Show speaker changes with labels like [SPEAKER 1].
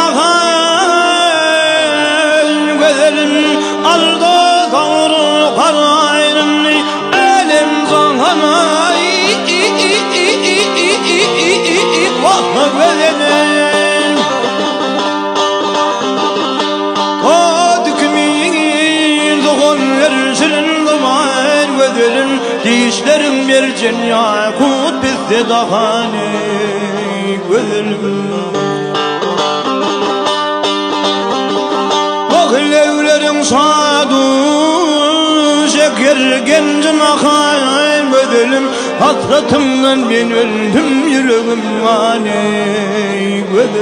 [SPEAKER 1] dahan gözlerim aldı doğru kararını elim zahana vah gözlerim kadükmin doğun versin zaman gözlerim dişlerim mercan yakut bizde dahane gözlerim Levlerin sadu şeker gencim akar gözlerim hasratımdan ben öldüm yüreğim mani gözlerim